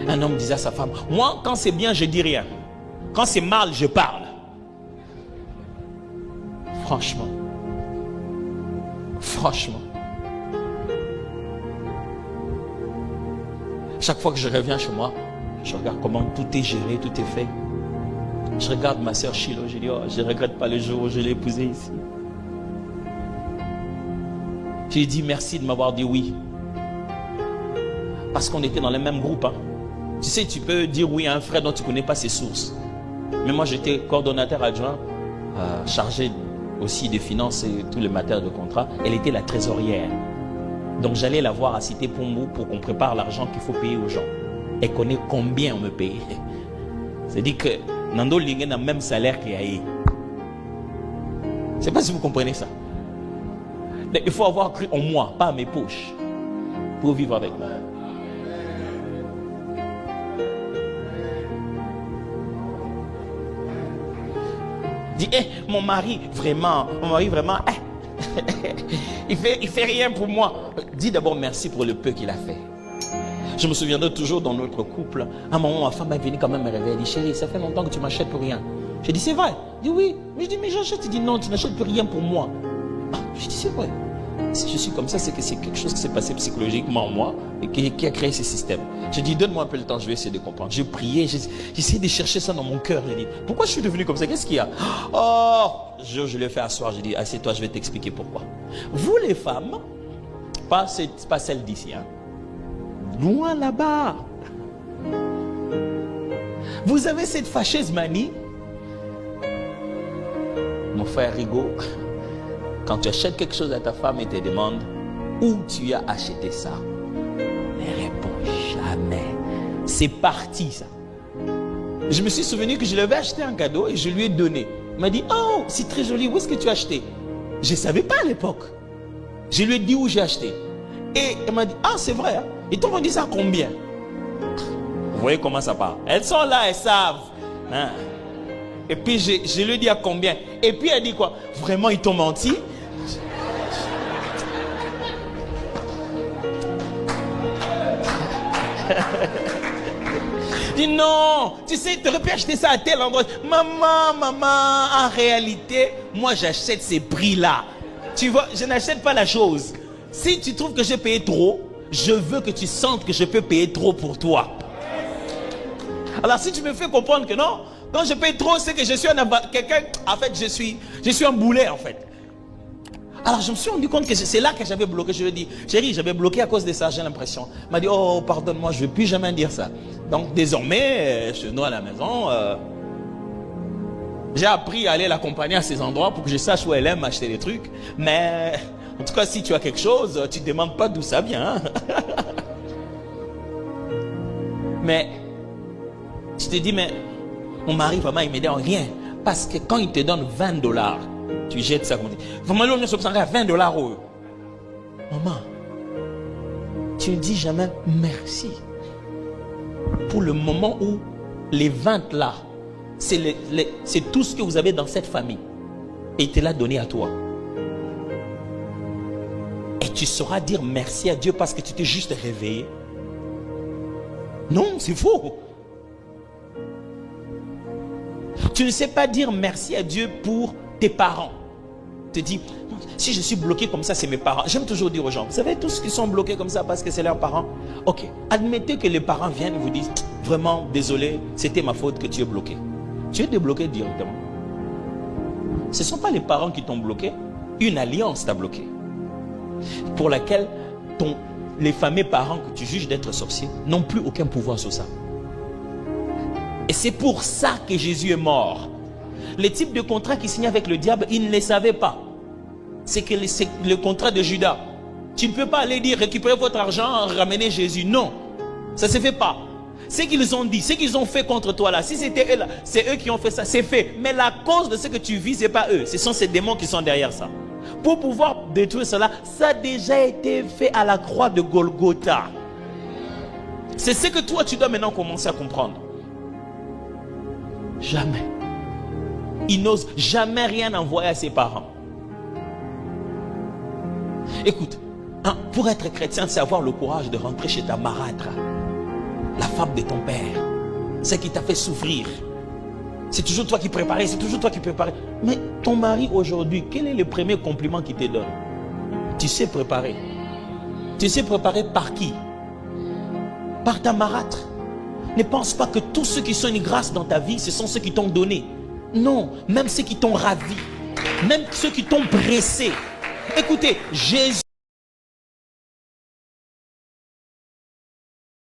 Un homme disait à sa femme, moi quand c'est bien je dis rien, quand c'est mal je parle. Franchement, chaque fois que je reviens chez moi, je regarde comment tout est géré, tout est fait. Je regarde ma soeur Chilo, je dis, oh, je ne regrette pas le jour où je l'ai épousée ici. Je lui ai dit merci de m'avoir dit oui. Parce qu'on était dans le même groupe. Hein. Tu sais, tu peux dire oui à un frère dont tu ne connais pas ses sources. Mais moi, j'étais coordonnateur adjoint, chargé aussi des finances et tous les matières de contrat. Elle était la trésorière. Donc, j'allais la voir à Cité Pombo pour qu'on prépare l'argent qu'il faut payer aux gens. Elle connaît combien on me paye. C'est-à-dire que Nando Lingen a le même salaire qu'Yaé. Je ne sais pas si vous comprenez ça. Il faut avoir cru en moi, pas à mes poches, pour vivre avec moi. Dis, mon mari, vraiment, il fait rien pour moi. Dis d'abord merci pour le peu qu'il a fait. Je me souviendrai toujours dans notre couple, à un moment, ma femme est venue quand même me réveiller. Elle dit, chérie, ça fait longtemps que tu m'achètes pour rien. J'ai dit, c'est vrai. Il dit, oui. Mais je dis, mais j'achète. Il dit, non, tu n'achètes plus rien pour moi. J'ai dit, c'est vrai. Si je suis comme ça, c'est que c'est quelque chose qui s'est passé psychologiquement en moi et qui a créé ce système. J'ai dit, donne-moi un peu le temps, je vais essayer de comprendre. J'ai prié, j'ai essayé de chercher ça dans mon cœur. J'ai dit, pourquoi je suis devenu comme ça? Qu'est-ce qu'il y a? Oh, je l'ai fait asseoir. J'ai dit, assieds-toi, je vais t'expliquer pourquoi. Vous les femmes, pas celles d'ici, hein. Loin là-bas. Vous avez cette fâcheuse manie. Mon frère Rigaud, quand tu achètes quelque chose à ta femme et te demande où tu as acheté ça, elle répond jamais. C'est parti ça. Je me suis souvenu que je lui avais acheté un cadeau et je lui ai donné. Il m'a dit, oh, c'est très joli, où est-ce que tu as acheté? Je ne savais pas à l'époque. Je lui ai dit où j'ai acheté. Et elle m'a dit, ah c'est vrai, hein? Ils t'ont dit ça combien? Vous voyez comment ça part. Elles sont là, elles savent. Hein? Et puis je lui ai dit à combien. Et puis elle dit quoi? Vraiment ils t'ont menti? Dis non, tu sais, tu aurais pu acheter ça à tel endroit. Maman, en réalité, moi j'achète ces prix-là. Tu vois, je n'achète pas la chose. Si tu trouves que j'ai payé trop, je veux que tu sentes que je peux payer trop pour toi. Alors si tu me fais comprendre que non, quand je paye trop, c'est que je suis quelqu'un, en fait, je suis un boulet en fait. Alors je me suis rendu compte que c'est là que j'avais bloqué. Je lui ai dit, chérie, j'avais bloqué à cause de ça, j'ai l'impression. Elle m'a dit, oh, pardonne-moi, je ne vais plus jamais dire ça. Donc désormais, chez nous à la maison, j'ai appris à aller l'accompagner à ces endroits pour que je sache où elle aime acheter des trucs. Mais en tout cas, si tu as quelque chose, tu ne demandes pas d'où ça vient. Hein? Mais tu te dis, mais mon mari, vraiment, il ne m'aide en rien. Parce que quand il te donne $20, tu jettes ça comme ça. Vraiment, l'homme se à $20. Maman, tu ne dis jamais merci. Pour le moment où les 20 là, c'est tout ce que vous avez dans cette famille. Et il te l'a donné à toi. Et tu sauras dire merci à Dieu parce que tu t'es juste réveillé. Non, c'est faux. Tu ne sais pas dire merci à Dieu pour tes parents. Tu te dis, si je suis bloqué comme ça, c'est mes parents. J'aime toujours dire aux gens, vous savez, tous ceux qui sont bloqués comme ça parce que c'est leurs parents. Ok, admettez que les parents viennent et vous disent, vraiment, désolé, c'était ma faute que tu es bloqué. Tu es débloqué directement. Ce ne sont pas les parents qui t'ont bloqué, une alliance t'a bloqué. Pour laquelle les fameux parents que tu juges d'être sorciers n'ont plus aucun pouvoir sur ça. Et c'est pour ça que Jésus est mort. Les types de contrats qu'il signait avec le diable, il ne les savait pas. C'est que c'est le contrat de Judas. Tu ne peux pas aller dire récupérez votre argent, ramenez Jésus. Non, ça ne se fait pas. Ce qu'ils ont dit, ce qu'ils ont fait contre toi là, si c'était eux là, c'est eux qui ont fait ça, c'est fait. Mais la cause de ce que tu vis, ce n'est pas eux. Ce sont ces démons qui sont derrière ça. Pour pouvoir détruire cela, ça a déjà été fait à la croix de Golgotha. C'est ce que toi tu dois maintenant commencer à comprendre. Jamais. Il n'ose jamais rien envoyer à ses parents. Écoute, pour être chrétien, c'est avoir le courage de rentrer chez ta marâtre. La femme de ton père, celle qui t'a fait souffrir. C'est toujours toi qui préparais, c'est toujours toi qui préparais. Mais ton mari aujourd'hui, quel est le premier compliment qu'il te donne? Tu sais préparer. Tu sais préparer par qui? Par ta marâtre. Ne pense pas que tous ceux qui sont une grâce dans ta vie, ce sont ceux qui t'ont donné. Non, même ceux qui t'ont ravi, même ceux qui t'ont pressé. Écoutez, Jésus